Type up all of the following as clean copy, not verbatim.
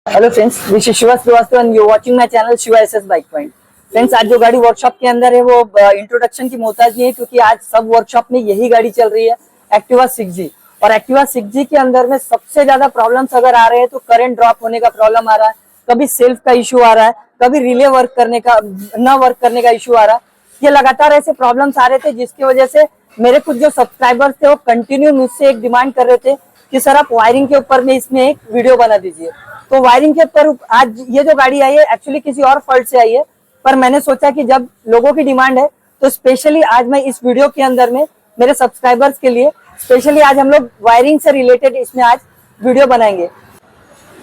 Hello friends, this is Shiva Srivastava and you watching my channel Shiva SS bike point. Friends, आज जो गाड़ी workshop के अंदर है वो इंट्रोडक्शन की मोहताज नहीं है, क्योंकि आज सब वर्कशॉप में यही गाड़ी चल रही है, एक्टिवा 6G। और एक्टिवा 6G के अंदर में सबसे ज्यादा प्रॉब्लम्स अगर आ रहे हैं तो करंट ड्रॉप होने का प्रॉब्लम आ रहा है, कभी सेल्फ का इशू आ रहा है, कभी रिले वर्क करने का न वर्क करने का इशू आ रहा है। ये लगातार ऐसे प्रॉब्लम्स आ रहे थे, जिसकी वजह से मेरे कुछ जो सब्सक्राइबर्स थे वो कंटिन्यू मुझसे एक डिमांड कर रहे थे कि सर आप वायरिंग के ऊपर में इसमें एक वीडियो बना दीजिए। तो वायरिंग के ऊपर आज ये जो गाड़ी आई है एक्चुअली किसी और फॉल्ट से आई है, पर मैंने सोचा कि जब लोगों की डिमांड है तो स्पेशली आज मैं इस वीडियो के अंदर में मेरे सब्सक्राइबर्स के लिए स्पेशली आज हम लोग वायरिंग से रिलेटेड इसमें आज वीडियो बनाएंगे।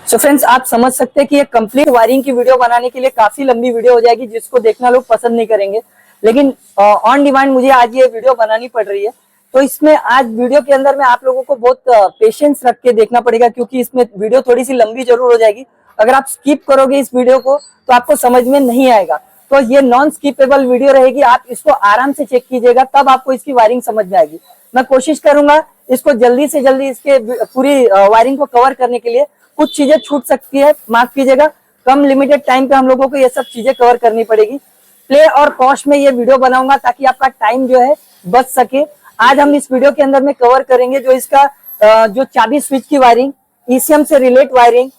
सो फ्रेंड्स, आप समझ सकते हैं कि एक कंप्लीट वायरिंग की वीडियो बनाने के लिए काफी लंबी वीडियो हो जाएगी, जिसको देखना लोग पसंद नहीं करेंगे, लेकिन ऑन डिमांड मुझे आज ये वीडियो बनानी पड़ रही है। तो इसमें आज वीडियो के अंदर में आप लोगों को बहुत पेशेंस रख के देखना पड़ेगा, क्योंकि इसमें वीडियो थोड़ी सी लंबी जरूर हो जाएगी। अगर आप स्किप करोगे इस वीडियो को तो आपको समझ में नहीं आएगा। तो ये नॉन स्किपेबल वीडियो रहेगी, आप इसको आराम से चेक कीजिएगा, तब आपको इसकी वायरिंग समझ में आएगी। मैं कोशिश करूंगा इसको जल्दी से जल्दी इसके पूरी वायरिंग को कवर करने के लिए। कुछ चीजें छूट सकती है, माफ कीजिएगा, कम लिमिटेड टाइम पे हम लोगों को ये सब चीजें कवर करनी पड़ेगी। प्ले और पॉज में ये वीडियो बनाऊंगा ताकि आपका टाइम जो है बच सके। आज हम इस वीडियो के अंदर में कवर करेंगे जो इसका जो चाबी स्विच की वायरिंग, ईसीएम से रिलेट वायरिंग,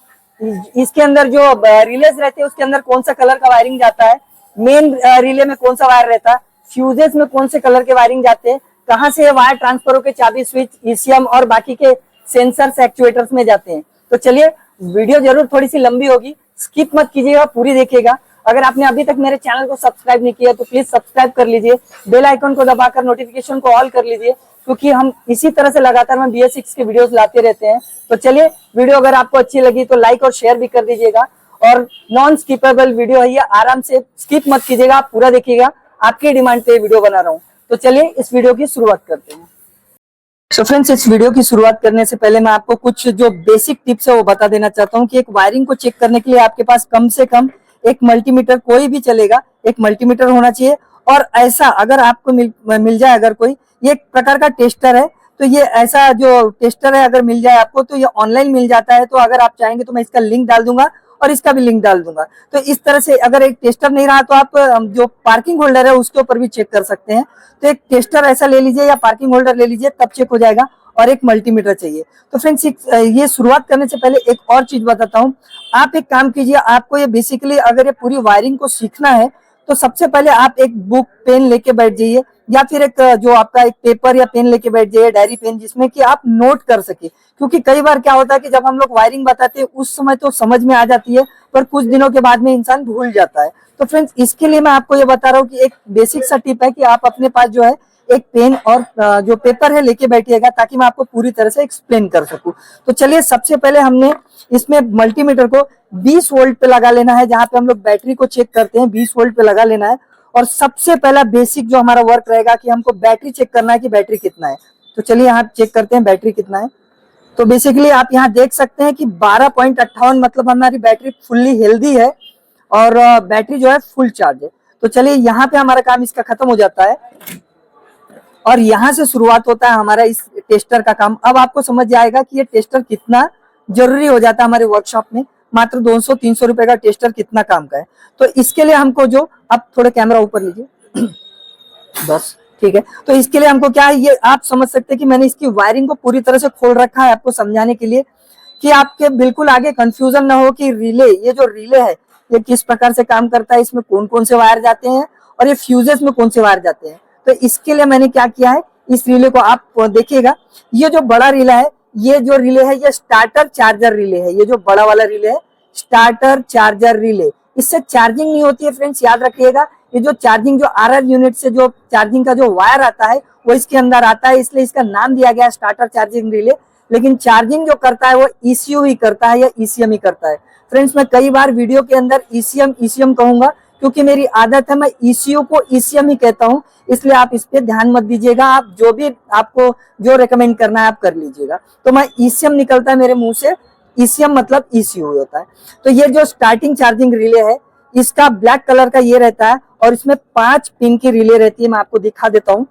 इसके अंदर जो रिलेज रहते हैं उसके अंदर कौन सा कलर का वायरिंग जाता है, मेन रिले में कौन सा वायर रहता है, फ्यूजेस में कौन से कलर के वायरिंग जाते हैं, कहाँ से वायर ट्रांसफर होकर चाबी स्विच, ईसीएम और बाकी के सेंसर्स एक्चुएटर्स में जाते हैं। तो चलिए, वीडियो जरूर थोड़ी सी लंबी होगी, स्किप मत कीजिएगा, पूरी देखिएगा। अगर आपने अभी तक मेरे चैनल को सब्सक्राइब नहीं किया तो प्लीज सब्सक्राइब कर लीजिए, बेल आइकन को दबाकर नोटिफिकेशन को ऑल कर लीजिए, क्योंकि हम इसी तरह से लगातार में BS6 के वीडियोस लाते रहते हैं। तो चलिए, वीडियो अगर आपको अच्छी लगी तो लाइक और शेयर भी कर दीजिएगा। और नॉन स्किपेबल वीडियो है ये, आराम से स्किप मत कीजिएगा, आप पूरा देखिएगा, आपकी डिमांड पे वीडियो बना रहा हूँ। तो चलिए इस वीडियो की शुरुआत करते हैं। सो फ्रेंड्स, इस वीडियो की शुरुआत करने से पहले मैं आपको कुछ जो बेसिक टिप्स है वो बता देना चाहता हूँ कि एक वायरिंग को चेक करने के लिए आपके पास कम से कम एक मल्टीमीटर, कोई भी चलेगा, एक मल्टीमीटर होना चाहिए। और ऐसा अगर आपको मिल जाए, अगर कोई, ये एक प्रकार का टेस्टर है, तो ये ऐसा जो टेस्टर है अगर मिल जाए आपको तो ये ऑनलाइन मिल जाता है। तो अगर आप चाहेंगे तो मैं इसका लिंक डाल दूंगा और इसका भी लिंक डाल दूंगा। तो इस तरह से अगर एक टेस्टर नहीं रहा तो आप जो पार्किंग होल्डर है उसके ऊपर भी चेक कर सकते हैं। तो एक टेस्टर ऐसा ले लीजिए या पार्किंग होल्डर ले लीजिए, तब चेक हो जाएगा। और एक मल्टीमीटर चाहिए। तो फ्रेंड्स, ये शुरुआत करने से पहले एक और चीज बताता हूँ। आप एक काम कीजिए, आपको ये बेसिकली अगर ये पूरी वायरिंग को सीखना है तो सबसे पहले आप एक बुक पेन लेके बैठ जाइए, या फिर एक जो आपका एक पेपर या पेन लेके बैठ जाइए, डायरी पेन, जिसमें कि आप नोट कर सके। क्योंकि कई बार क्या होता है कि जब हम लोग वायरिंग बताते हैं उस समय तो समझ में आ जाती है, पर कुछ दिनों के बाद में इंसान भूल जाता है। तो फ्रेंड्स, इसके लिए मैं आपको ये बता रहा हूँ कि एक बेसिक सा टिप है कि आप अपने पास जो है एक पेन और जो पेपर है लेके बैठिएगा, ताकि मैं आपको पूरी तरह से एक्सप्लेन कर सकूं। तो चलिए, सबसे पहले हमने इसमें मल्टीमीटर को 20 वोल्ट पे लगा लेना है, जहां पे हम लोग बैटरी को चेक करते हैं, 20 वोल्ट पे लगा लेना है। और सबसे पहला बेसिक जो हमारा वर्क रहेगा कि हमको बैटरी चेक करना है कि बैटरी कितना है। तो चलिए यहाँ चेक करते हैं बैटरी कितना है। तो बेसिकली आप यहाँ देख सकते हैं कि 12.58, मतलब हमारी बैटरी फुल्ली हेल्दी है और बैटरी जो है फुल चार्ज है। तो चलिए, यहाँ पे हमारा काम इसका खत्म हो जाता है और यहाँ से शुरुआत होता है हमारा इस टेस्टर का काम। अब आपको समझ जाएगा कि ये टेस्टर कितना जरूरी हो जाता है हमारे वर्कशॉप में। मात्र 200-300 रुपए का टेस्टर कितना काम का है। तो इसके लिए हमको जो, अब थोड़ा कैमरा ऊपर लीजिए बस, ठीक है। तो इसके लिए हमको क्या है, ये आप समझ सकते हैं कि मैंने इसकी वायरिंग को पूरी तरह से खोल रखा है आपको समझाने के लिए, कि आपके बिल्कुल आगे कंफ्यूजन ना हो कि रिले, ये जो रिले है ये किस प्रकार से काम करता है, इसमें कौन कौन से वायर जाते हैं और ये फ्यूजेस में कौन से वायर जाते हैं। तो इसके लिए मैंने क्या किया है, इस रिले को आप देखिएगा, ये जो बड़ा रिले है, ये जो रिले है ये स्टार्टर चार्जर रिले है। ये जो बड़ा वाला रिले है स्टार्टर चार्जर रिले, इससे चार्जिंग नहीं होती है फ्रेंड्स, याद रखिएगा। ये जो चार्जिंग, जो RR यूनिट से जो चार्जिंग का जो वायर आता है वो इसके अंदर आता है, इसलिए इसका नाम दिया गया है स्टार्टर चार्जिंग रिले। लेकिन चार्जिंग जो करता है वो ECU ही करता है या ECM ही करता है। फ्रेंड्स, मैं कई बार वीडियो के अंदर ECM कहूंगा, क्योंकि मेरी आदत है, मैं ECU को ECM ही कहता हूं, इसलिए आप इस पे ध्यान मत दीजिएगा। आप जो भी आपको जो रेकमेंड करना है आप कर लीजिएगा। तो मैं ECM निकलता है मेरे मुंह से, ECM मतलब ECU होता है। तो ये जो स्टार्टिंग चार्जिंग रिले है, इसका ब्लैक कलर का ये रहता है और इसमें 5 पिन की रिले रहती है। मैं आपको दिखा देता हूँ।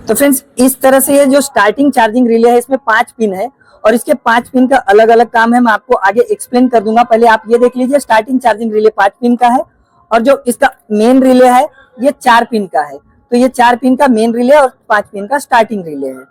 तो फ्रेंड्स, इस तरह से ये जो स्टार्टिंग चार्जिंग रिले है इसमें 5 पिन है और इसके 5 पिन का अलग अलग काम है, मैं आपको आगे एक्सप्लेन कर दूंगा। पहले आप ये देख लीजिए, स्टार्टिंग चार्जिंग रिले 5 पिन का है और जो इसका मेन रिले है ये 4 पिन का है। तो ये 4 पिन का मेन रिले और 5 पिन का स्टार्टिंग रिले है।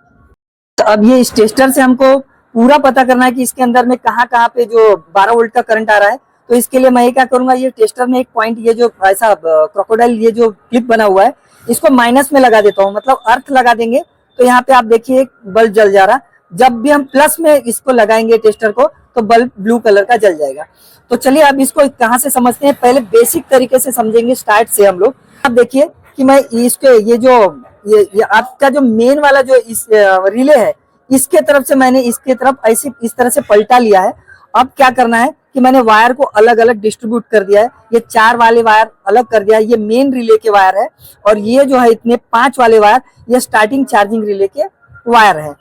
तो अब ये इस टेस्टर से हमको पूरा पता करना है कि इसके अंदर में कहाँ पे जो 12 वोल्ट का करंट आ रहा है। तो इसके लिए मैं ये क्या करूंगा, ये टेस्टर में एक पॉइंट, ये जो ऐसा क्रोकोडाइल ये जो क्लिप बना हुआ है, इसको माइनस में लगा देता हूँ, मतलब अर्थ लगा देंगे। तो यहाँ पे आप देखिए एक बल्ब जल जा रहा। जब भी हम प्लस में इसको लगाएंगे टेस्टर को, तो बल्ब ब्लू कलर का जल जाएगा। तो चलिए अब इसको कहाँ से समझते हैं, पहले बेसिक तरीके से समझेंगे स्टार्ट से हम लोग। अब देखिए कि मैं इसके ये आपका जो मेन वाला जो इस रिले है, इसके तरफ से मैंने इसके तरफ ऐसे इस तरह से पलटा लिया है। अब क्या करना है कि मैंने वायर को अलग अलग डिस्ट्रीब्यूट कर दिया है। ये 4 वाले वायर अलग कर दिया है, ये मेन रिले के वायर है, और ये जो है इतने 5 वाले वायर ये स्टार्टिंग चार्जिंग रिले के वायर है।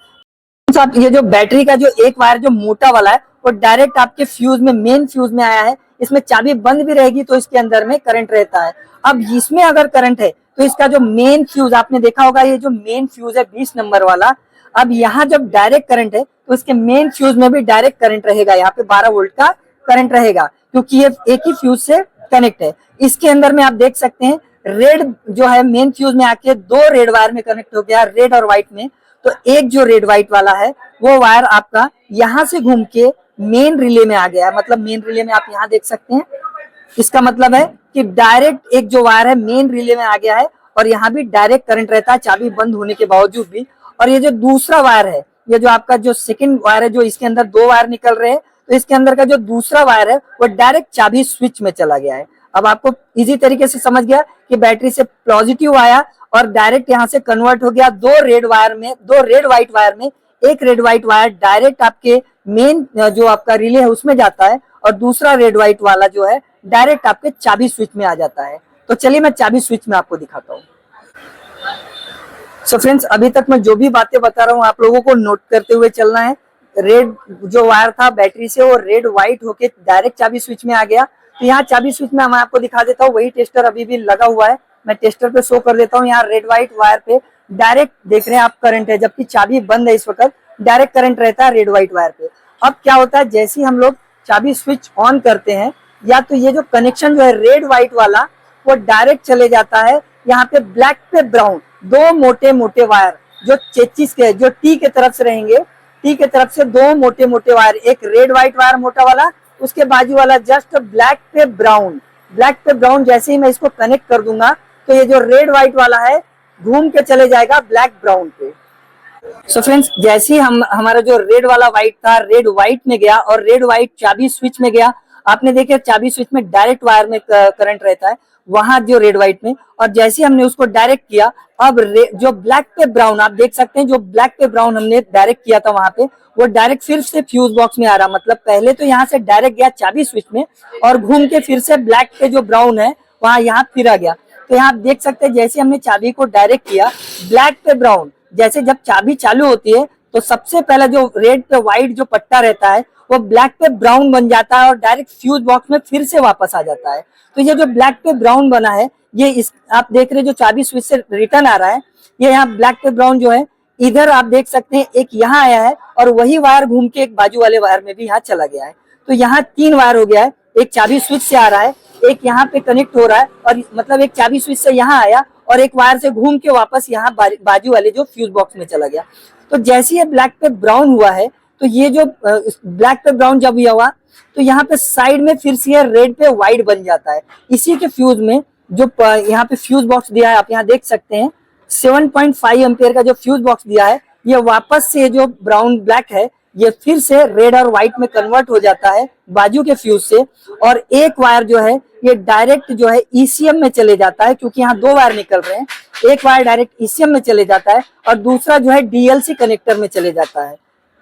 तो ये जो बैटरी का जो एक वायर जो मोटा वाला है, वो डायरेक्ट आपके फ्यूज में, मेन फ्यूज में आया है। इसमें चाबी बंद भी रहेगी तो इसके अंदर में करंट रहता है। अब इसमें अगर करंट है तो इसका जो मेन फ्यूज आपने देखा होगा, ये जो मेन फ्यूज है 20 नंबर वाला, अब यहाँ जब डायरेक्ट करंट है तो इसके मेन फ्यूज में भी डायरेक्ट करंट रहेगा। यहाँ पे 12 वोल्ट का करंट रहेगा, क्योंकि ये एक ही फ्यूज से कनेक्ट है। इसके अंदर में आप देख सकते हैं रेड जो है मेन फ्यूज में आके 2 रेड वायर में कनेक्ट हो गया, रेड और व्हाइट में। तो एक जो रेड व्हाइट वाला है वो वायर आपका यहाँ से घूम के मेन रिले में आ गया है। मतलब मेन रिले में आप यहाँ देख सकते हैं, इसका मतलब है कि डायरेक्ट एक जो वायर है मेन रिले में आ गया है, और यहाँ भी डायरेक्ट करंट रहता है चाबी बंद होने के बावजूद भी। और ये जो दूसरा वायर है, ये जो आपका जो सेकंड वायर है, जो इसके अंदर 2 वायर निकल रहे हैं, तो इसके अंदर का जो दूसरा वायर है वो डायरेक्ट चाबी स्विच में चला गया है। अब आपको इजी तरीके से समझ गया कि बैटरी से पॉजिटिव आया और डायरेक्ट यहाँ से कन्वर्ट हो गया 2 रेड वायर में, 2 रेड व्हाइट वायर में। एक रेड व्हाइट वायर डायरेक्ट आपके मेन जो आपका रिले है उसमें जाता है, और दूसरा रेड व्हाइट वाला जो है डायरेक्ट आपके चाबी स्विच में आ जाता है। तो चलिए मैं चाबी स्विच में आपको दिखाता हूँ। सो फ्रेंड्स, अभी तक मैं जो भी बातें बता रहा हूँ आप लोगों को नोट करते हुए चलना है। रेड जो वायर था बैटरी से, वो रेड व्हाइट होके डायरेक्ट चाबी स्विच में आ गया। तो यहाँ चाबी स्विच में मैं आपको दिखा देता हूँ, वही टेस्टर अभी भी लगा हुआ है, मैं टेस्टर पे शो कर देता हूँ। यहाँ रेड व्हाइट वायर पे डायरेक्ट देख रहे हैं आप करंट है, जबकि चाबी बंद है इस वक्त, डायरेक्ट करंट रहता है रेड व्हाइट वायर पे। अब क्या होता है, जैसे ही हम लोग चाबी स्विच ऑन करते हैं, या तो ये जो कनेक्शन जो है रेड व्हाइट वाला वो डायरेक्ट चले जाता है यहाँ पे ब्लैक पे ब्राउन, 2 मोटे मोटे वायर जो चेचिस के, जो टी के तरफ से रहेंगे, टी के तरफ से 2 मोटे मोटे वायर, एक रेड व्हाइट वायर मोटा वाला, उसके बाजू वाला जस्ट ब्लैक पे ब्राउन। ब्लैक पे ब्राउन जैसे ही मैं इसको कनेक्ट कर दूंगा तो ये जो रेड व्हाइट वाला है घूम के चले जाएगा ब्लैक ब्राउन पे। सो फ्रेंड्स, जैसे ही हमारा जो रेड वाला व्हाइट था रेड व्हाइट में गया और रेड व्हाइट चाबी स्विच में गया, आपने देखा चाबी स्विच में डायरेक्ट वायर में करंट रहता है, वहां जो रेड व्हाइट में, और जैसे हमने उसको डायरेक्ट किया, अब जो ब्लैक पे ब्राउन आप देख सकते हैं, जो ब्लैक पे ब्राउन हमने डायरेक्ट किया था वहां पे, वो डायरेक्ट फिर से फ्यूज बॉक्स में आ रहा। मतलब पहले तो यहाँ से डायरेक्ट गया चाबी स्विच में, और घूम के फिर से ब्लैक पे जो ब्राउन है वहां यहाँ फिर आ गया। तो यहाँ आप देख सकते हैं जैसे हमने चाबी को डायरेक्ट किया ब्लैक पे ब्राउन, जैसे जब चाबी चालू होती है तो सबसे पहला जो रेड पे व्हाइट जो पट्टा रहता है वो ब्लैक पे ब्राउन बन जाता है और डायरेक्ट फ्यूज बॉक्स में फिर से वापस आ जाता है। तो ये जो ब्लैक पे ब्राउन बना है, ये इस आप देख रहे हैं जो चाबी स्विच से रिटर्न आ रहा है, ये यहाँ ब्लैक पे ब्राउन जो है इधर आप देख सकते हैं एक यहाँ आया है, और वही वायर घूम के एक बाजू वाले वायर में भी यहाँ चला गया है। तो यहाँ 3 वायर हो गया है, एक चाबी स्विच से आ रहा है, एक यहाँ पे कनेक्ट हो रहा है, और मतलब एक चाबी स्विच से यहाँ आया और एक वायर से घूम के वापस यहाँ बाजू वाले जो फ्यूज बॉक्स में चला गया। तो जैसे ये ब्लैक पे ब्राउन हुआ है, तो ये जो ब्लैक पे ब्राउन जब हुआ तो यहाँ पे साइड में फिर से रेड पे व्हाइट बन जाता है। इसी के फ्यूज में जो यहाँ पे फ्यूज बॉक्स दिया है आप यहाँ देख सकते हैं 7.5 एम्पियर का जो फ्यूज बॉक्स दिया है, ये वापस से जो ब्राउन ब्लैक है ये फिर से रेड और व्हाइट में कन्वर्ट हो जाता है बाजू के फ्यूज से, और एक वायर जो है ये डायरेक्ट जो है ईसीएम में चले जाता है, क्योंकि यहाँ 2 वायर निकल रहे हैं, एक वायर डायरेक्ट ईसीएम में चले जाता है और दूसरा जो है डीएलसी कनेक्टर में चले जाता है।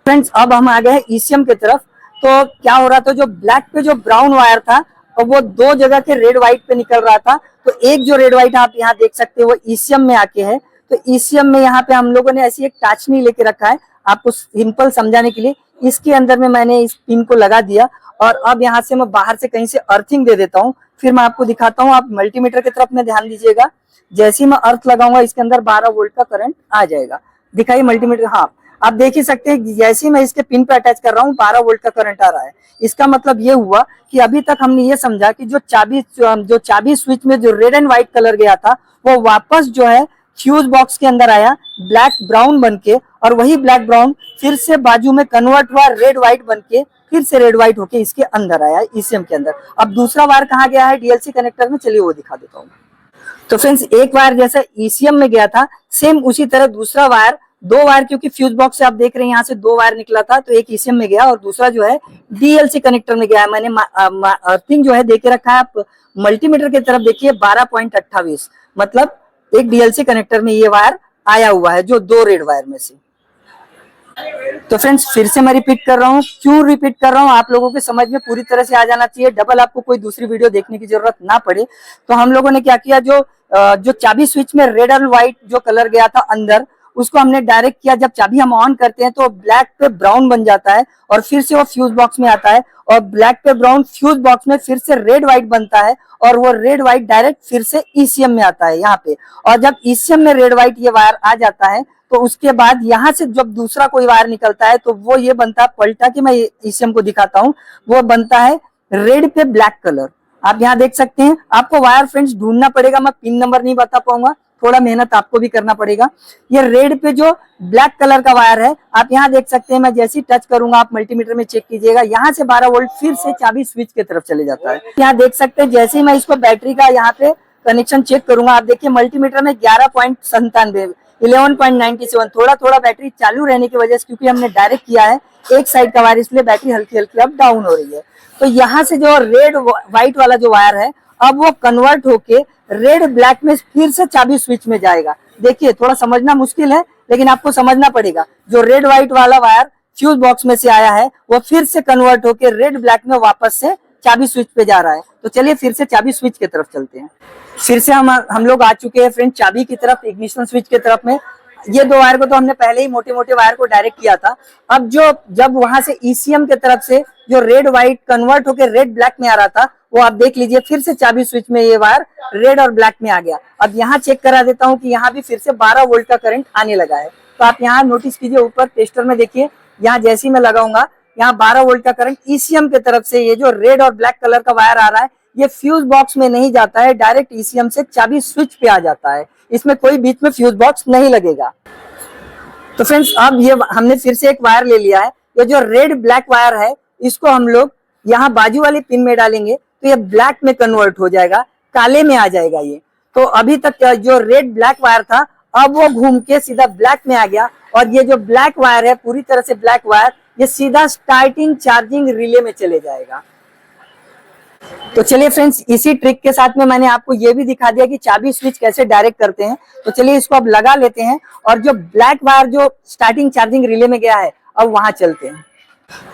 फ्रेंड्स, अब हम आ गए हैं ईसीएम की तरफ। तो क्या हो रहा था, जो ब्लैक पे जो ब्राउन वायर था और वो 2 जगह के रेड व्हाइट पे निकल रहा था, तो एक जो रेड व्हाइट आप यहाँ देख सकते हो वो ईसीएम में आके है। तो ईसीएम में यहाँ पे हम लोगों ने ऐसी एक टाचनी लेके रखा है आपको सिंपल समझाने के लिए। इसके अंदर में मैंने इस पिन को लगा दिया, और अब यहाँ से मैं बाहर से कहीं से अर्थिंग दे देता हूँ, फिर मैं आपको दिखाता हूँ। आप मल्टीमीटर की तरफ में ध्यान दीजिएगा, जैसे ही मैं अर्थ लगाऊंगा इसके अंदर 12 वोल्ट का करंट आ जाएगा। दिखाइए मल्टीमीटर, हाँ आप देख ही सकते हैं जैसे ही मैं इसके पिन पे अटैच कर रहा हूँ 12 वोल्ट का करंट आ रहा है। इसका मतलब ये हुआ कि अभी तक हमने ये समझा कि जो चाबी स्विच में जो रेड एंड व्हाइट कलर गया था वो वापस जो है फ्यूज बॉक्स के अंदर आया ब्लैक ब्राउन बन के, और वही ब्लैक ब्राउन फिर से बाजू में कन्वर्ट हुआ रेड व्हाइट बन के, फिर से रेड व्हाइट होके इसके अंदर आया ईसीएम के अंदर। अब दूसरा वायर कहाँ गया है डीएलसी कनेक्टर में, चलिए वो दिखा देता हूँ। तो फ्रेंड्स एक वायर जैसा ईसीएम में गया था सेम उसी तरह दूसरा वायर, दो वायर, क्योंकि फ्यूज बॉक्स से आप देख रहे हैं यहाँ से दो वायर निकला था, तो एक ईसीएम में गया और दूसरा जो है डीएलसी कनेक्टर में गया है। मैंने अर्थिंग जो है देके रखा है, आप मल्टीमीटर की तरफ देखिए 12.28, मतलब एक डीएलसी कनेक्टर में ये वायर आया हुआ है जो दो रेड वायर में से। तो फ्रेंड्स फिर से मैं रिपीट कर रहा हूँ, क्यों रिपीट कर रहा हूँ, आप लोगों के समझ में पूरी तरह से आ जाना चाहिए, डबल आपको कोई दूसरी वीडियो देखने की जरूरत ना पड़े। तो हम लोगों ने क्या किया, जो चाबी स्विच में रेड और व्हाइट जो कलर गया था अंदर, उसको हमने डायरेक्ट किया। जब चाबी हम ऑन करते हैं तो ब्लैक पे ब्राउन बन जाता है और फिर से वो फ्यूज बॉक्स में आता है, और ब्लैक पे ब्राउन फ्यूज बॉक्स में फिर से रेड व्हाइट बनता है, और वो रेड व्हाइट डायरेक्ट फिर से ईसीएम में आता है यहाँ पे। और जब ईसीएम में रेड व्हाइट ये वायर आ जाता है तो उसके बाद यहाँ से जब दूसरा कोई वायर निकलता है तो वो ये बनता है, पलटा के मैं ईसीएम को दिखाता हूँ, वो बनता है रेड पे ब्लैक कलर। आप यहाँ देख सकते हैं, आपको वायर फ्रेंड्स ढूंढना पड़ेगा, मैं पिन नंबर नहीं बता पाऊंगा, थोड़ा मेहनत आपको भी करना पड़ेगा। ये रेड पे जो ब्लैक कलर का वायर है आप यहाँ देख सकते हैं, मैं जैसे ही टच करूंगा आप मल्टीमीटर में चेक कीजिएगा, यहाँ से 12 वोल्ट फिर से चाबी स्विच की तरफ चले जाता है। यहाँ देख सकते हैं जैसे ही मैं इसको बैटरी का यहाँ पे कनेक्शन चेक करूंगा, आप देखिए मल्टीमीटर में 11.97 थोड़ा थोड़ा बैटरी चालू रहने की वजह से, क्योंकि हमने डायरेक्ट किया है एक साइड का वायर, इसलिए बैटरी हल्की हल्की अब डाउन हो रही है। तो यहाँ से जो रेड व्हाइट वाला जो वायर है अब वो कन्वर्ट होके रेड ब्लैक में फिर से चाबी स्विच में जाएगा। देखिए थोड़ा समझना मुश्किल है लेकिन आपको समझना पड़ेगा। जो रेड व्हाइट वाला वायर फ्यूज बॉक्स में से आया है वो फिर से कन्वर्ट होके रेड ब्लैक में वापस से चाबी स्विच पे जा रहा है। तो चलिए फिर से चाबी स्विच की तरफ चलते हैं। फिर से हम लोग आ चुके हैं फ्रेंड चाबी की तरफ, इग्निशन स्विच की तरफ में। ये दो वायर को तो हमने पहले ही मोटे मोटे वायर को डायरेक्ट किया था। अब जब वहां से ईसीएम की तरफ से जो रेड व्हाइट कन्वर्ट होकर रेड ब्लैक में आ रहा था, वो आप देख लीजिए फिर से चाबी स्विच में ये वायर रेड और ब्लैक में आ गया। अब यहाँ चेक करा देता हूँ कि यहाँ भी फिर से 12 वोल्ट का करंट आने लगा है। तो आप यहाँ नोटिस कीजिए, ऊपर टेस्टर में देखिए, यहाँ जैसे ही मैं लगाऊंगा यहाँ 12 वोल्ट का करंट ईसीएम की तरफ से, ये जो रेड और ब्लैक कलर का वायर आ रहा है ये फ्यूज बॉक्स में नहीं जाता है, डायरेक्ट ईसीएम से चाबी स्विच पे आ जाता है। इसमें कोई बीच में फ्यूज बॉक्स नहीं लगेगा। तो फ्रेंड्स अब ये हमने फिर से एक वायर ले लिया है, ये जो रेड ब्लैक वायर है इसको हम लोग यहाँ बाजू वाले पिन में डालेंगे तो ये ब्लैक में कन्वर्ट हो जाएगा, काले में आ जाएगा ये। तो अभी तक जो रेड ब्लैक वायर था अब वो घूम के सीधा ब्लैक में आ गया, और ये जो ब्लैक वायर है पूरी तरह से ब्लैक वायर ये सीधा स्टार्टिंग चार्जिंग रिले में चले जाएगा। तो चलिए फ्रेंड्स इसी ट्रिक के साथ में मैंने आपको ये भी दिखा दिया कि चाबी स्विच कैसे डायरेक्ट करते हैं। तो चलिए इसको अब लगा लेते हैं और जो ब्लैक वायर जो स्टार्टिंग चार्जिंग रिले में गया है अब वहां चलते हैं।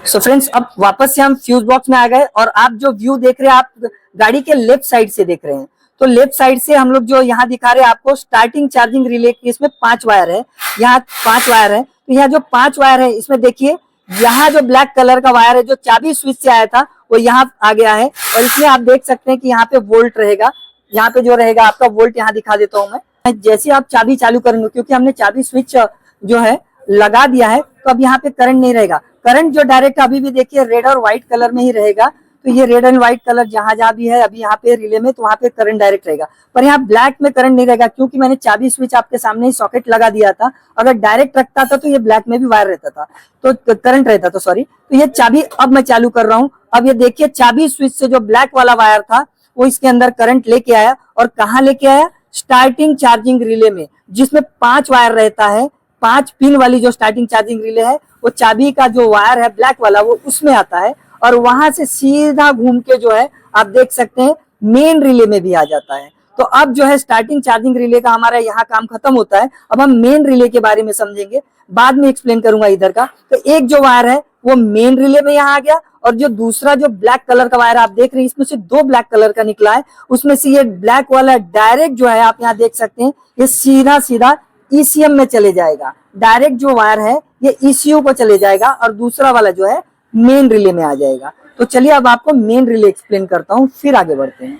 सो फ्रेंड्स अब वापस से हम फ्यूज बॉक्स में आ गए, और आप जो व्यू देख रहे हैं आप गाड़ी के लेफ्ट साइड से देख रहे हैं। तो लेफ्ट साइड से हम लोग जो यहाँ दिखा रहे हैं आपको स्टार्टिंग चार्जिंग रिले की, इसमें 5 वायर है, यहाँ 5 वायर है। तो यहाँ जो 5 वायर है इसमें देखिए यहाँ जो ब्लैक कलर का वायर है जो चाबी स्विच से आया था वो यहाँ आ गया है, और इसमें आप देख सकते हैं कि यहाँ पे वोल्ट रहेगा, यहाँ पे जो रहेगा आपका वोल्ट यहाँ दिखा देता हूँ मैं। जैसे आप चाबी चालू करेंगे, क्योंकि हमने चाबी स्विच जो है लगा दिया है तो अब यहाँ पे करंट नहीं रहेगा। करंट जो डायरेक्ट अभी भी देखिए रेड और व्हाइट कलर में ही रहेगा। तो ये रेड एंड व्हाइट कलर जहां जहां भी है अभी यहाँ पे रिले में, तो वहां पे करंट डायरेक्ट रहेगा, पर यहाँ ब्लैक में करंट नहीं रहेगा, क्योंकि मैंने चाबी स्विच आपके सामने ही सॉकेट लगा दिया था। अगर डायरेक्ट रखता था तो ये ब्लैक में भी वायर रहता था, तो करंट रहता था, सॉरी। तो ये चाबी अब मैं चालू कर रहा हूँ। अब ये देखिए चाबी स्विच से जो ब्लैक वाला वायर था वो इसके अंदर करंट लेके आया, और कहाँ लेके आया, स्टार्टिंग चार्जिंग रिले में, जिसमें 5 वायर रहता है। 5 पिन वाली जो स्टार्टिंग चार्जिंग रिले है वो चाबी का जो वायर है ब्लैक वाला वो उसमें आता है, और वहां से सीधा घूम के जो है आप देख सकते हैं मेन रिले में भी आ जाता है। तो अब जो है स्टार्टिंग चार्जिंग रिले का हमारा यहाँ काम खत्म होता है। अब हम मेन रिले के बारे में समझेंगे, बाद में एक्सप्लेन करूंगा इधर का। तो एक जो वायर है वो मेन रिले में यहाँ आ गया, और जो दूसरा जो ब्लैक कलर का वायर आप देख रहे हैं इसमें से 2 ब्लैक कलर का निकला है, उसमें से ये ब्लैक वाला डायरेक्ट जो है आप यहाँ देख सकते हैं ये सीधा सीधा ईसीएम में चले जाएगा। डायरेक्ट जो वायर है ये ईसीयू को चले जाएगा, और दूसरा वाला जो है मेन रिले में आ जाएगा। तो चलिए अब आपको मेन रिले एक्सप्लेन करता हूँ, फिर आगे बढ़ते हैं।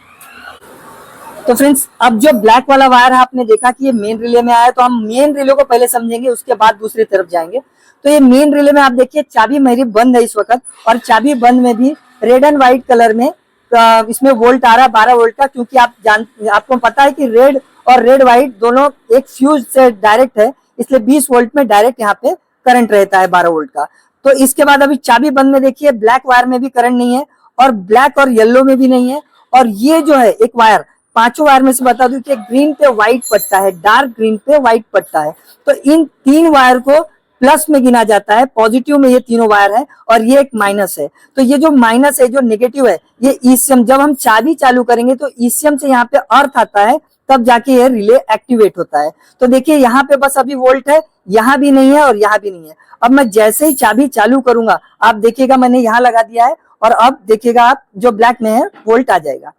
तो फ्रेंड्स अब जो ब्लैक वाला वायर है आपने देखा कि ये मेन रिले में आया, तो हम मेन रिले को पहले समझेंगे उसके बाद दूसरी तरफ जाएंगे। तो ये मेन रिले में आप देखिए चाबी मेरी बंद है इस वक्त, और चाबी बंद में भी रेड एंड व्हाइट कलर में इसमें वोल्ट आ रहा है 12 वोल्ट का, क्योंकि आपको पता है कि रेड और रेड व्हाइट दोनों एक फ्यूज से डायरेक्ट है, इसलिए 20 वोल्ट में डायरेक्ट यहाँ पे करंट रहता है 12 वोल्ट का। तो इसके बाद अभी चाबी बंद में देखिए ब्लैक वायर में भी करंट नहीं है, और ब्लैक और येलो में भी नहीं है। और ये जो है एक वायर, पांचों वायर में से बता दूं कि ग्रीन पे व्हाइट पट्टा है, डार्क ग्रीन पे व्हाइट पट्टा है। तो इन 3 वायर को प्लस में गिना जाता है, पॉजिटिव में ये तीनों वायर है, और ये एक माइनस है। तो ये जो माइनस है, जो नेगेटिव है, ये ईसीएम, जब हम चाबी चालू करेंगे तो ईसीएम से यहाँ पे अर्थ आता है, तब जाके ये रिले एक्टिवेट होता है। तो देखिए यहाँ पे बस अभी वोल्ट है, यहाँ भी नहीं है और यहाँ भी नहीं है। अब मैं जैसे ही चाबी चालू करूंगा, आप देखिएगा मैंने यहाँ लगा दिया है, और अब देखिएगा आप जो ब्लैक में है वोल्ट आ जाएगा।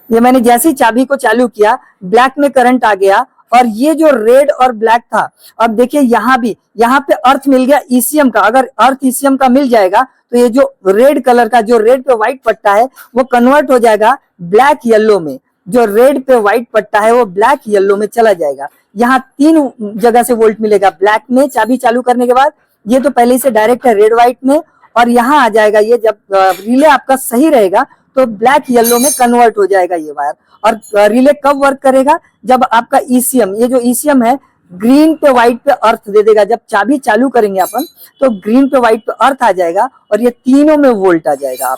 ये मैंने जैसे ही चाबी को चालू किया, ब्लैक में करंट आ गया, और ये जो रेड और ब्लैक था, अब देखिए यहाँ भी, यहाँ पे अर्थ मिल गया ईसीएम का। अगर अर्थ ईसीएम का मिल जाएगा तो ये जो रेड कलर का, जो रेड पे व्हाइट पट्टा है, वो कन्वर्ट हो जाएगा ब्लैक येलो में। जो रेड पे व्हाइट पट्टा है वो ब्लैक येलो में चला जाएगा। यहाँ 3 जगह से वोल्ट मिलेगा, ब्लैक में चाबी चालू करने के बाद, ये तो पहले से डायरेक्ट है रेड व्हाइट में, और यहाँ आ जाएगा ये जब रिले आपका सही रहेगा तो ब्लैक येलो में कन्वर्ट हो जाएगा ये वायर। और रिले कब वर्क करेगा, जब आपका ईसीएम, ये जो ईसीएम है, ग्रीन पे व्हाइट पे अर्थ दे देगा। जब चाबी चालू करेंगे अपन तो ग्रीन पे व्हाइट पे अर्थ आ जाएगा, और ये तीनों में वोल्ट आ जाएगा आप,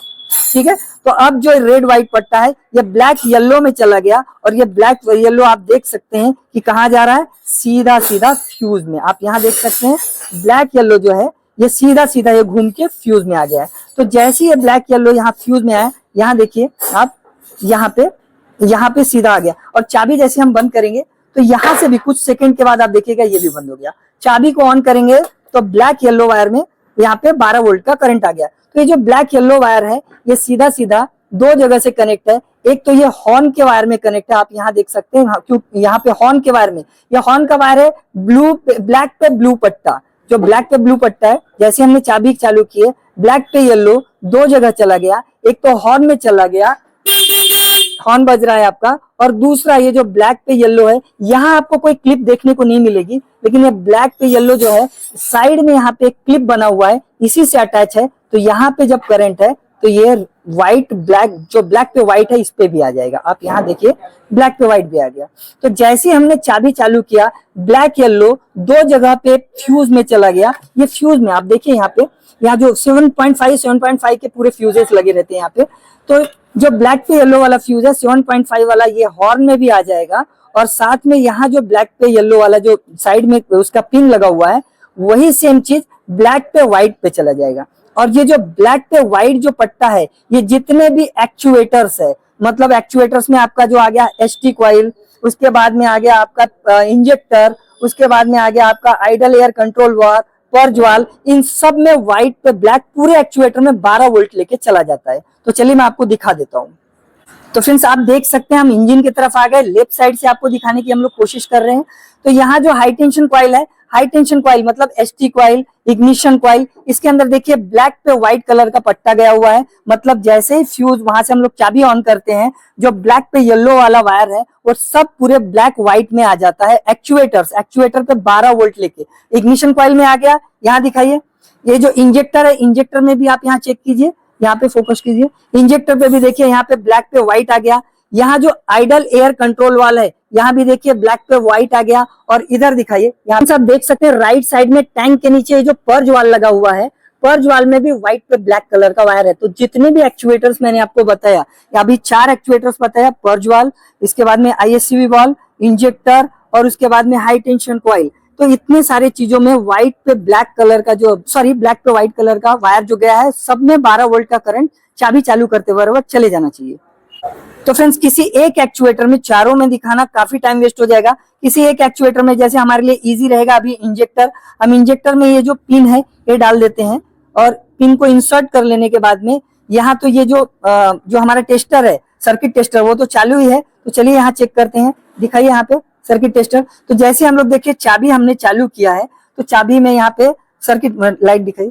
ठीक है। तो अब जो रेड व्हाइट पट्टा है ये ब्लैक येलो में चला गया, और ये ब्लैक येलो आप देख सकते हैं कि कहाँ जा रहा है, सीधा सीधा फ्यूज में। आप यहाँ देख सकते हैं ब्लैक येलो जो है ये सीधा सीधा ये घूम के फ्यूज में आ गया है। तो जैसे ये ब्लैक येलो यहाँ फ्यूज में आया, यहाँ देखिए आप, यहाँ पे सीधा आ गया। और चाबी जैसे हम बंद करेंगे तो यहाँ से भी कुछ सेकंड के बाद आप देखिएगा ये भी बंद हो गया। चाबी को ऑन करेंगे तो ब्लैक येलो वायर में यहाँ पे 12 वोल्ट का करंट आ गया। तो ये जो ब्लैक येलो वायर है ये सीधा सीधा 2 जगह से कनेक्ट है। एक तो ये हॉर्न के वायर में कनेक्ट है, आप यहाँ देख सकते हैं, क्यों यहाँ पे हॉर्न के वायर में, ये हॉर्न का वायर है ब्लैक पे ब्लू पट्टा, जो ब्लैक पे ब्लू पट्टा है, जैसे हमने चाबी चालू की है, ब्लैक पे येलो 2 जगह चला गया। एक तो हॉर्न में चला गया, हॉर्न बज रहा है आपका, और दूसरा ये जो ब्लैक पे येलो है, यहाँ आपको कोई क्लिप देखने को नहीं मिलेगी, लेकिन ये ब्लैक पे येलो जो है साइड में यहाँ पे एक क्लिप बना हुआ है, इसी से अटैच है। तो यहाँ पे जब करंट है तो ये व्हाइट ब्लैक, जो ब्लैक पे व्हाइट है, इस पे भी आ जाएगा। आप यहाँ देखिए ब्लैक पे व्हाइट भी आ गया। तो जैसे हमने चाबी चालू किया, ब्लैक येलो 2 जगह पे फ्यूज में चला गया। ये फ्यूज में आप देखिए यहाँ जो 7.5 के पूरे फ्यूजेस लगे रहते हैं यहाँ पे। तो जो ब्लैक पे येलो वाला फ्यूज है 7.5 वाला, ये हॉर्न में भी आ जाएगा, और साथ में यहाँ जो ब्लैक पे येलो वाला जो साइड में उसका पिन लगा हुआ है, वही सेम चीज ब्लैक पे व्हाइट पे चला जाएगा। और ये जो ब्लैक पे व्हाइट जो पट्टा है, ये जितने भी एक्चुएटर्स है, मतलब एक्चुएटर्स में आपका जो आ गया एसटी कॉइल, उसके बाद में आ गया आपका इंजेक्टर, उसके बाद में आ गया आपका idle air control valve, purge valve, इन सब में व्हाइट पे ब्लैक पूरे एक्चुएटर में 12 वोल्ट लेके चला जाता है। तो चलिए मैं आपको दिखा देता हूँ। तो फ्रेंड्स आप देख सकते हैं हम इंजन की तरफ आ गए, लेफ्ट साइड से आपको दिखाने की हम लोग कोशिश कर रहे हैं। तो यहाँ जो हाई टेंशन कॉइल है, हाई टेंशन कॉइल मतलब एसटी कॉइल, इग्निशन कॉइल, इसके अंदर देखिए ब्लैक पे व्हाइट कलर का पट्टा गया हुआ है। मतलब जैसे ही फ्यूज वहां से हम लोग चाबी ऑन करते हैं, जो ब्लैक पे येलो वाला वायर है वो सब पूरे ब्लैक व्हाइट में आ जाता है। एक्चुएटर पे 12 वोल्ट लेके इग्निशन कॉइल में आ गया। यहाँ दिखाइए, ये जो इंजेक्टर है, इंजेक्टर में भी आप यहाँ चेक कीजिए, यहाँ पे फोकस कीजिए, इंजेक्टर पे भी देखिए यहाँ पे ब्लैक पे व्हाइट आ गया। यहाँ जो आइडल एयर कंट्रोल वाल है, यहाँ भी देखिए ब्लैक पे व्हाइट आ गया। और इधर दिखाइए, यहाँ पे आप देख सकते हैं राइट साइड में टैंक के नीचे जो पर्ज वाल लगा हुआ है, पर्ज वाल में भी व्हाइट पे ब्लैक कलर का वायर है। तो जितने भी एक्चुएटर्स मैंने आपको बताया, अभी 4 एक्चुएटर्स बताया, पर्ज वाल, इसके बाद में आईएससीवी वाल, इंजेक्टर, और उसके बाद में हाई टेंशन कॉइल। तो इतने सारे चीजों में व्हाइट पे ब्लैक कलर का ब्लैक पे व्हाइट कलर का वायर जो गया है, सब में 12 वोल्ट का करंट चाबी चालू करते बराबर चले जाना चाहिए। तो फ्रेंड्स किसी एक एक्चुएटर में चारों में दिखाना काफी टाइम वेस्ट हो जाएगा। किसी एक एक्चुएटर में जैसे हमारे लिए इजी रहेगा, अभी इंजेक्टर, हम इंजेक्टर में ये जो पिन है ये डाल देते हैं, और पिन को इंसर्ट कर लेने के बाद में यहाँ तो ये जो हमारा टेस्टर है, सर्किट टेस्टर, वो तो चालू ही है। तो चलिए यहाँ चेक करते हैं, दिखाइए यहाँ पे सर्किट टेस्टर। तो जैसे हम लोग देखिए चाबी हमने चालू किया है, तो चाबी में यहाँ पे सर्किट लाइट दिखाई,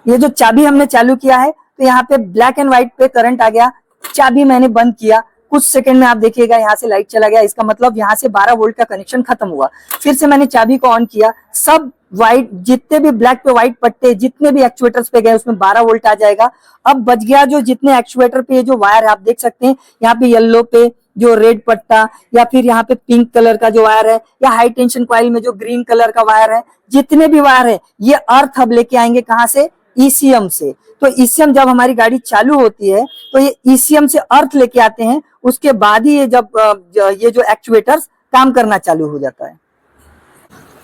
ये जो चाबी हमने चालू किया है तो यहाँ पे ब्लैक एंड व्हाइट पे करंट आ गया। चाबी मैंने बंद किया, कुछ सेकंड में आप देखिएगा यहाँ से लाइट चला गया, इसका मतलब यहाँ से 12 वोल्ट का कनेक्शन खत्म हुआ। फिर से मैंने चाबी को ऑन किया, सब व्हाइट, जितने भी ब्लैक पे व्हाइट पट्टे जितने भी एक्चुएटर्स पे गए उसमें 12 वोल्ट आ जाएगा। अब बच गया जो जितने एक्चुएटर पे जो वायर है, आप देख सकते हैं यहाँ पे येलो पे जो रेड पट्टा, या फिर यहाँ पे पिंक कलर का जो वायर है, या हाई टेंशन कॉइल में जो ग्रीन कलर का वायर है, जितने भी वायर है ये अर्थ अब लेके आएंगे कहाँ से, ईसीएम से। तो ईसीएम जब हमारी गाड़ी चालू होती है तो ये ईसीएम से अर्थ लेके आते हैं, उसके बाद ही ये जब ये जो एक्चुएटर्स काम करना चालू हो जाता है।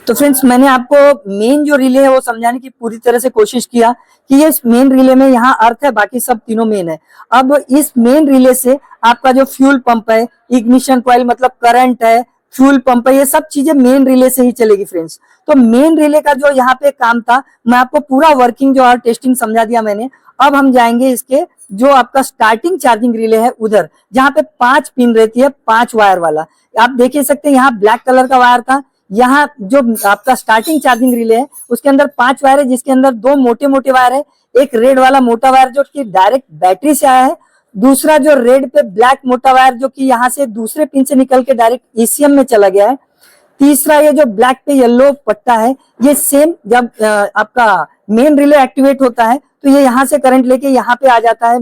तो फ्रेंड्स, मैंने आपको मेन जो रिले है वो समझाने की पूरी तरह से कोशिश किया कि ये मेन रिले में यहाँ अर्थ है, बाकी सब तीनों मेन है। अब इस मेन रिले से आपका जो फ्यूल पंप है, इग्निशन कॉइल मतलब करंट है, फ्यूल पंप है, ये सब चीजें मेन रिले से ही चलेगी फ्रेंड्स। तो मेन रिले का जो यहाँ पे काम था, मैं आपको पूरा वर्किंग जो और टेस्टिंग समझा दिया मैंने। अब हम जाएंगे इसके जो आपका स्टार्टिंग चार्जिंग रिले है उधर, जहाँ पे 5 पिन रहती है, 5 वायर वाला। आप देख ही सकते हैं यहाँ ब्लैक कलर का वायर था। यहाँ जो आपका स्टार्टिंग चार्जिंग रिले है उसके अंदर 5 वायर है, जिसके अंदर 2 मोटे मोटे वायर है, एक रेड वाला मोटा वायर जो कि डायरेक्ट बैटरी से आया है, दूसरा जो रेड पे ब्लैक मोटा वायर जो कि यहाँ से दूसरे पिन से निकल के डायरेक्ट ईसीएम में चला गया है, तीसरा ये जो ब्लैक पे येलो पट्टा है, ये सेम जब आपका मेन रिले एक्टिवेट होता है तो ये यहाँ से करंट लेके यहाँ पे आ जाता है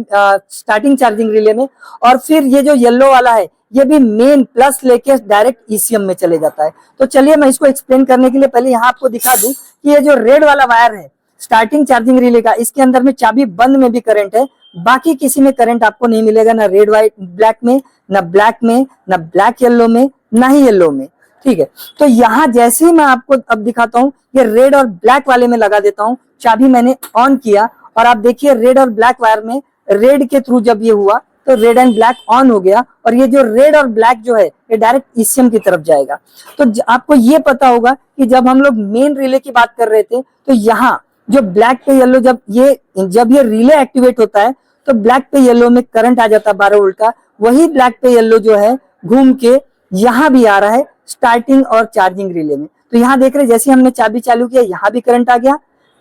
स्टार्टिंग चार्जिंग रिले में, और फिर ये जो येलो वाला है ये भी मेन प्लस लेके डायरेक्ट ईसीएम में चले जाता है। तो चलिए मैं इसको एक्सप्लेन करने के लिए पहले यहाँ आपको दिखा दूं कि ये जो रेड वाला वायर है स्टार्टिंग चार्जिंग रिले का, इसके अंदर में चाबी बंद में भी करंट है, बाकी किसी में करंट आपको नहीं मिलेगा, ना रेड वाइट ब्लैक में, ना ब्लैक में, ना ब्लैक येलो में, ना ही येलो में। ठीक है, तो यहाँ जैसे ही मैं आपको अब दिखाता हूँ, ये रेड और ब्लैक वाले में लगा देता हूँ, चाबी मैंने ऑन किया और आप देखिए रेड और ब्लैक वायर में रेड के थ्रू जब ये हुआ तो रेड एंड ब्लैक ऑन हो गया, और ये जो रेड और ब्लैक जो है ये डायरेक्ट ईसीएम की तरफ जाएगा। तो आपको ये पता होगा कि जब हम लोग मेन रिले की बात कर रहे थे तो यहाँ जो ब्लैक पे येलो जब ये रिले एक्टिवेट होता है तो ब्लैक पे येलो में करंट आ जाता है 12 वोल्ट का, वही ब्लैक पे येलो जो है घूम के यहाँ भी आ रहा है स्टार्टिंग और चार्जिंग रिले में। तो यहाँ देख रहे हैं जैसे हमने चाबी चालू किया यहाँ भी करंट आ गया,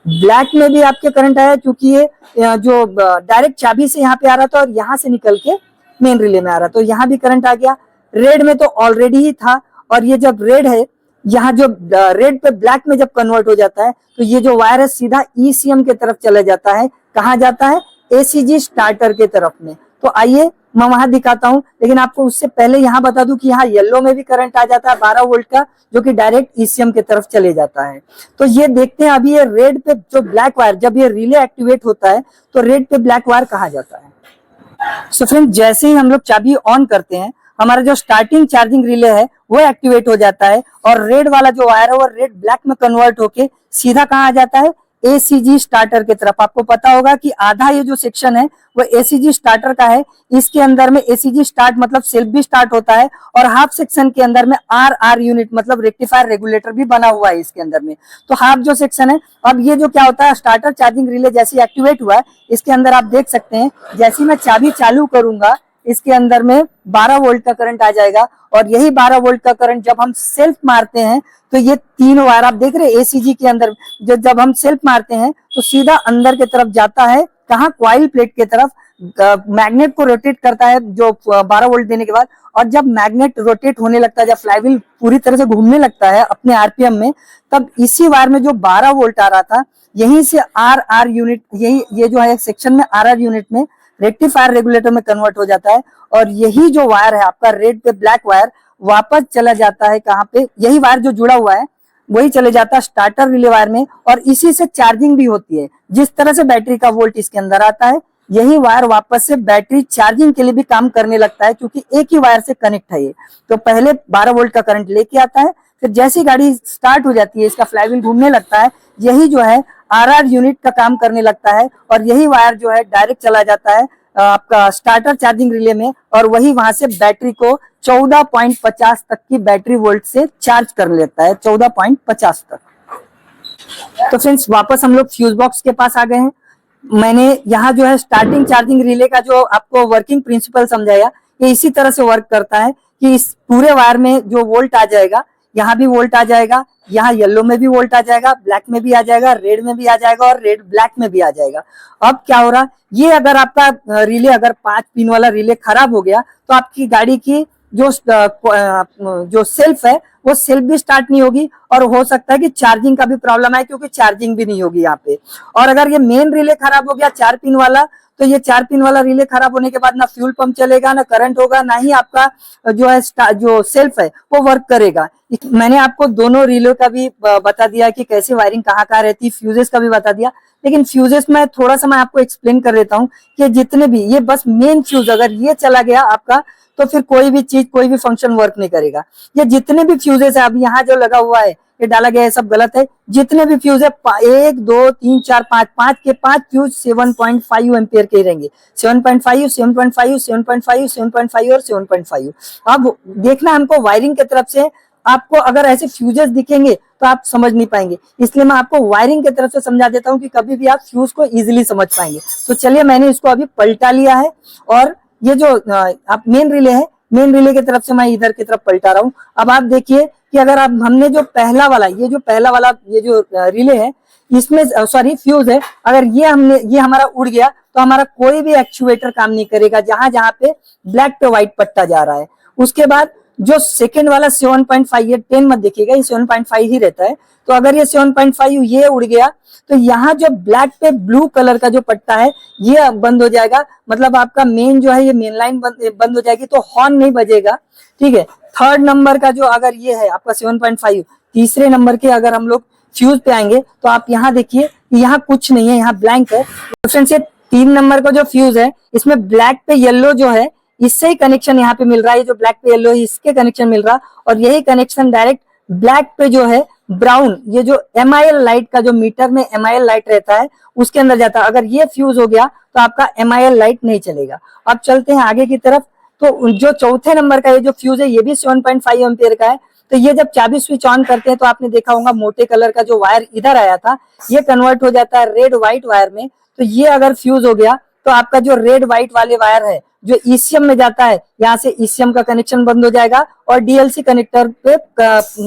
ब्लैक में भी आपके करंट आया क्योंकि ये जो डायरेक्ट चाबी से यहाँ पे आ रहा था और यहाँ से निकल के मेन रिले में आ रहा, तो यहाँ भी करंट आ गया। रेड में तो ऑलरेडी ही था, और ये जब रेड है यहाँ जो रेड पे ब्लैक में जब कन्वर्ट हो जाता है तो ये जो वायर है सीधा ईसीएम के तरफ चला जाता है। कहाँ जाता है, एसीजी स्टार्टर के तरफ में। तो आइए मैं वहां दिखाता हूं, लेकिन आपको उससे पहले यहाँ बता दूं कि यहाँ येलो में भी करंट आ जाता है 12 वोल्ट का, जो कि डायरेक्ट ईसीएम के तरफ चले जाता है। तो ये देखते हैं अभी ये रेड पे जो ब्लैक वायर जब ये रिले एक्टिवेट होता है तो रेड पे ब्लैक वायर कहाँ जाता है। सो फ्रेंड, जैसे ही हम लोग चाबी ऑन करते हैं हमारा जो स्टार्टिंग चार्जिंग रिले है वो एक्टिवेट हो जाता है, और रेड वाला जो वायर है वो रेड ब्लैक में कन्वर्ट होके सीधा कहाँ आ जाता है, एसीजी स्टार्टर की तरफ। आपको पता होगा कि आधा ये जो सेक्शन है वो एसीजी स्टार्टर का है, इसके अंदर में एसीजी स्टार्ट मतलब सेल्फ भी स्टार्ट होता है, और हाफ सेक्शन के अंदर में आर यूनिट मतलब रेक्टिफायर रेगुलेटर भी बना हुआ है इसके अंदर में। तो हाफ जो सेक्शन है, अब ये जो क्या होता है स्टार्टर चार्जिंग रिले जैसे एक्टिवेट हुआ है इसके अंदर आप देख सकते हैं जैसे मैं चाबी चालू करूंगा इसके अंदर में 12 वोल्ट का करंट आ जाएगा, और यही 12 वोल्ट का करंट जब हम सेल्फ मारते हैं तो ये 3 वायर आप देख रहे हैं एसीजी के अंदर जब हम सेल्फ मारते हैं तो सीधा अंदर की तरफ जाता है, कहाँ, कॉइल प्लेट की तरफ। मैग्नेट को रोटेट करता है जो 12 वोल्ट देने के बाद, और जब मैग्नेट रोटेट होने लगता है, जब फ्लाईव्हील पूरी तरह से घूमने लगता है अपने आरपीएम में, तब इसी वायर में जो 12 वोल्ट आ रहा था यहीं से आर यूनिट, यही ये जो है सेक्शन में आर यूनिट में रेक्टिफायर रेगुलेटर में कन्वर्ट हो जाता है, और यही जो वायर है आपका रेड पे ब्लैक वायर वापस चला जाता है कहाँ पे, यही वायर जो जुड़ा हुआ है वही चले जाता है स्टार्टर रिले वायर में, और इसी से चार्जिंग भी होती है। जिस तरह से बैटरी का वोल्ट इसके अंदर आता है यही वायर वापस से बैटरी चार्जिंग के लिए भी काम करने लगता है, क्योंकि एक ही वायर से कनेक्ट है ये। तो पहले 12 वोल्ट का करंट लेके आता है, फिर जैसी गाड़ी स्टार्ट हो जाती है इसका फ्लाईव्हील घूमने लगता है, यही जो है आर यूनिट का काम करने लगता है, और यही वायर जो है डायरेक्ट चला जाता है आपका स्टार्टर चार्जिंग रिले में, और वही वहां से बैटरी को 14.50 तक की बैटरी वोल्ट से चार्ज कर लेता है, 14.50 तक। तो फ्रेंड्स, वापस हम लोग फ्यूज बॉक्स के पास आ गए हैं। मैंने यहाँ जो है स्टार्टिंग चार्जिंग रिले का जो आपको वर्किंग प्रिंसिपल समझाया, ये इसी तरह से वर्क करता है कि इस पूरे वायर में जो वोल्ट आ जाएगा, यहाँ भी वोल्ट आ जाएगा, यहाँ येलो में भी वोल्ट आ जाएगा, ब्लैक में भी आ जाएगा, रेड में भी आ जाएगा, और रेड ब्लैक में भी आ जाएगा। अब क्या हो रहा, ये अगर आपका रिले अगर 5 पिन वाला रिले खराब हो गया तो आपकी गाड़ी की जो सेल्फ है वो सेल्फ भी स्टार्ट नहीं होगी और हो सकता है कि चार्जिंग का भी प्रॉब्लम है, क्योंकि चार्जिंग भी नहीं होगी यहाँ पे। और अगर ये मेन रिले खराब हो गया 4 पिन वाला, तो ये 4 पिन वाला रिले खराब होने के बाद ना फ्यूल पंप चलेगा, ना करंट होगा, ना ही आपका जो है जो सेल्फ है वो वर्क करेगा। मैंने आपको दोनों रिले का भी बता दिया कि कैसे वायरिंग कहाँ कहाँ रहती है, फ्यूजेस का भी बता दिया। लेकिन फ्यूजेस में थोड़ा सा मैं आपको एक्सप्लेन कर देता हूँ कि जितने भी ये बस मेन फ्यूज अगर ये चला गया आपका, तो फिर कोई भी चीज कोई भी फंक्शन वर्क नहीं करेगा। ये जितने भी फ्यूजेस है, अब यहाँ जो लगा हुआ है ये डाला गया है सब गलत है। जितने भी फ्यूज है 1 2 3 4 5 5 के 5 फ्यूज 7.5 एम्पियर के रहेंगे। 7.5 7.5 7.5 7.5 और 7.5। अब देखना हमको वायरिंग की तरफ से, आपको अगर ऐसे फ्यूजेस दिखेंगे तो आप समझ नहीं पाएंगे, इसलिए मैं आपको वायरिंग की तरफ से समझा देता हूं कि कभी भी आप फ्यूज को इजीली समझ पाएंगे। तो चलिए मैंने इसको अभी पलटा लिया है, और ये जो आप मेन रिले है, मेन रिले की तरफ से मैं इधर की तरफ पलटा रहा हूँ। अब आप देखिए कि अगर आप हमने जो पहला वाला ये जो रिले है, इसमें सॉरी फ्यूज है, अगर ये हमारा उड़ गया तो हमारा कोई भी एक्चुएटर काम नहीं करेगा जहां जहां पे ब्लैक पे व्हाइट पट्टा जा रहा है। उसके बाद जो सेकंड वाला 7.5, ये 10 मत देखिएगा, ये 7.5 ही रहता है। तो अगर ये 7.5 ये उड़ गया तो यहाँ जो ब्लैक पे ब्लू कलर का जो पट्टा है ये बंद हो जाएगा, मतलब आपका मेन जो है ये मेन लाइन बंद हो जाएगी, तो हॉर्न नहीं बजेगा। ठीक है। थर्ड नंबर का जो अगर ये है आपका 7.5, तीसरे नंबर के अगर हम लोग फ्यूज पे आएंगे तो आप यहाँ देखिए यहाँ कुछ नहीं है, यहाँ ब्लैंक है। तो फ्रेंड्स ये 3 नंबर का जो फ्यूज है, इसमें ब्लैक पे येलो जो है इससे ही कनेक्शन यहाँ पे मिल रहा है, जो ब्लैक पे येलो है इसके कनेक्शन मिल रहा, और यही कनेक्शन डायरेक्ट ब्लैक पे जो है ब्राउन, ये जो MIL लाइट का जो मीटर में MIL लाइट रहता है उसके अंदर जाता है। अगर ये फ्यूज हो गया तो आपका MIL लाइट नहीं चलेगा। अब चलते हैं आगे की तरफ। तो जो चौथे नंबर का ये जो फ्यूज है ये भी 7.5 एम्पियर का है। तो ये जब चाबी स्विच ऑन करते हैं तो आपने देखा होगा मोटे कलर का जो वायर इधर आया था ये कन्वर्ट हो जाता है रेड व्हाइट वायर में। तो ये अगर फ्यूज हो गया तो आपका जो रेड व्हाइट वाले वायर है जो ECM में जाता है, यहाँ से ECM का कनेक्शन बंद हो जाएगा, और DLC कनेक्टर पे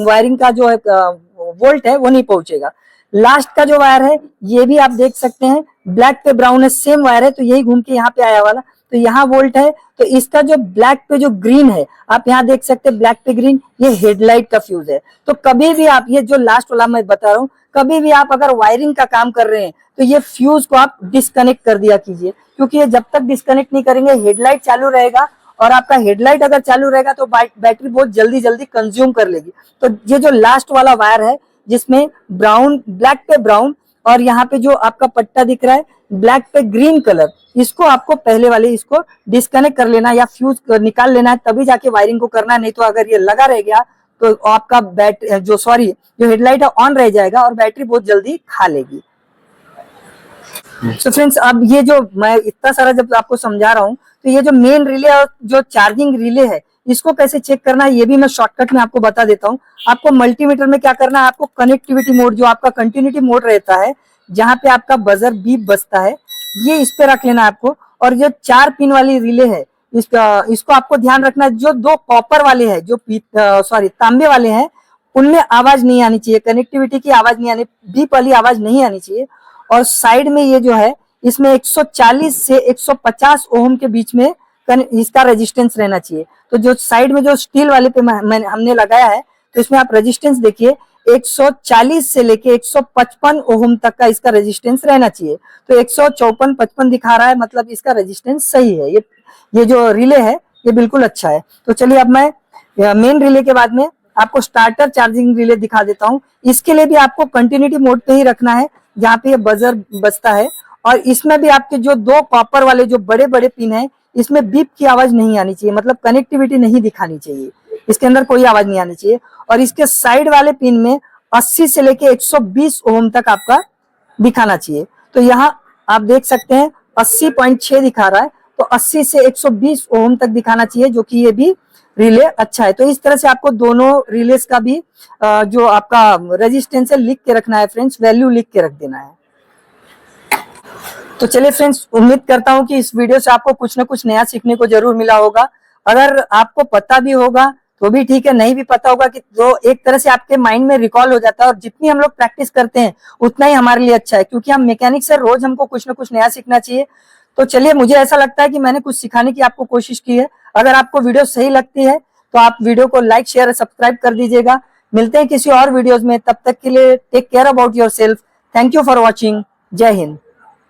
वायरिंग का जो है वोल्ट है वो नहीं पहुंचेगा। लास्ट का जो वायर है ये भी आप देख सकते हैं ब्लैक पे ब्राउन है, सेम वायर है, तो यही घूम के यहाँ पे आया वाला, तो यहाँ वोल्ट है। तो इसका जो ब्लैक पे जो ग्रीन है आप यहाँ देख सकते हैं ब्लैक पे ग्रीन, ये हेडलाइट का फ्यूज है। तो कभी भी आप ये जो लास्ट वाला मैं बता रहा हूँ, कभी भी आप अगर वायरिंग का काम कर रहे हैं तो ये फ्यूज को आप डिस्कनेक्ट कर दिया कीजिए, क्योंकि ये जब तक डिस्कनेक्ट नहीं करेंगे हेडलाइट चालू रहेगा, और आपका हेडलाइट अगर चालू रहेगा तो बैटरी बहुत जल्दी जल्दी कंज्यूम कर लेगी। तो ये जो लास्ट वाला वायर है जिसमें ब्राउन, ब्लैक पे ब्राउन, और यहाँ पे जो आपका पट्टा दिख रहा है ब्लैक पे ग्रीन कलर, इसको आपको पहले वाले इसको डिस्कनेक्ट कर लेना या फ्यूज निकाल लेना है, तभी जाके वायरिंग को करना है। नहीं तो अगर ये लगा रह गया तो आपका जो हेडलाइट है ऑन रह जाएगा और बैटरी बहुत जल्दी खा लेगी। तो फ्रेंड्स अब ये जो मैं इतना सारा जब आपको समझा रहा हूँ, तो ये जो मेन रिले और जो चार्जिंग रिले है इसको कैसे चेक करना है ये भी मैं शॉर्टकट में आपको बता देता हूँ। आपको मल्टीमीटर में क्या करना है, आपको कनेक्टिविटी मोड जो आपका कंटिन्यूटी मोड रहता है, जहाँ पे आपका बजर बीप बजता है, ये इस पे रख लेना आपको। और जो 4 पिन वाली रिले है इसको आपको ध्यान रखना है। जो 2 कॉपर वाले हैं, जो तांबे वाले हैं, उनमें आवाज नहीं आनी चाहिए, कनेक्टिविटी की आवाज नहीं आनी, बीप वाली आवाज नहीं आनी चाहिए। और साइड में ये जो है इसमें 140 से 150 ओम के बीच में इसका रेजिस्टेंस रहना चाहिए। तो जो साइड में जो स्टील वाले पे हमने लगाया है, तो इसमें आप रेजिस्टेंस देखिए 140 से लेके 155 ओम तक का इसका रेजिस्टेंस रहना चाहिए। तो 154-55 दिखा रहा है, मतलब इसका रेजिस्टेंस सही है। ये जो रिले है ये बिल्कुल अच्छा है। तो चलिए अब मैं मेन रिले के बाद में आपको स्टार्टर चार्जिंग रिले दिखा देता हूँ। इसके लिए भी आपको कंटिन्यूटी मोड पे ही रखना है, जहाँ पे ये बजर बजता है। और इसमें भी आपके जो 2 कॉपर वाले जो बड़े बड़े पिन है, इसमें बीप की आवाज नहीं आनी चाहिए, मतलब कनेक्टिविटी नहीं दिखानी चाहिए, इसके अंदर कोई आवाज नहीं आनी चाहिए। और इसके साइड वाले पिन में 80 से लेके 120 ओम तक आपका दिखाना चाहिए। तो यहाँ आप देख सकते हैं 80.6 दिखा रहा है, तो 80 से 120 ओम तक दिखाना चाहिए, जो कि ये भी रिले अच्छा है। तो इस तरह से आपको दोनों रिलेस का भी जो आपका रेजिस्टेंस है लिख के रखना है फ्रेंड्स, वैल्यू लिख के रख देना है। तो चलिए फ्रेंड्स, उम्मीद करता हूं कि इस वीडियो से आपको कुछ ना कुछ नया सीखने को जरूर मिला होगा। अगर आपको पता भी होगा तो भी ठीक है, नहीं भी पता होगा कि तो एक तरह से आपके माइंड में रिकॉल हो जाता है। और जितनी हम लोग प्रैक्टिस करते हैं उतना ही हमारे लिए अच्छा है, क्योंकि हम मैकेनिक से रोज हमको कुछ ना कुछ नया सीखना चाहिए। तो चलिए, मुझे ऐसा लगता है कि मैंने कुछ सिखाने की आपको कोशिश की है। अगर आपको वीडियो सही लगती है तो आप वीडियो को लाइक, शेयर और सब्सक्राइब कर दीजिएगा। मिलते हैं किसी और वीडियोस में, तब तक के लिए take care about yourself. Thank you for watching. जय हिंद।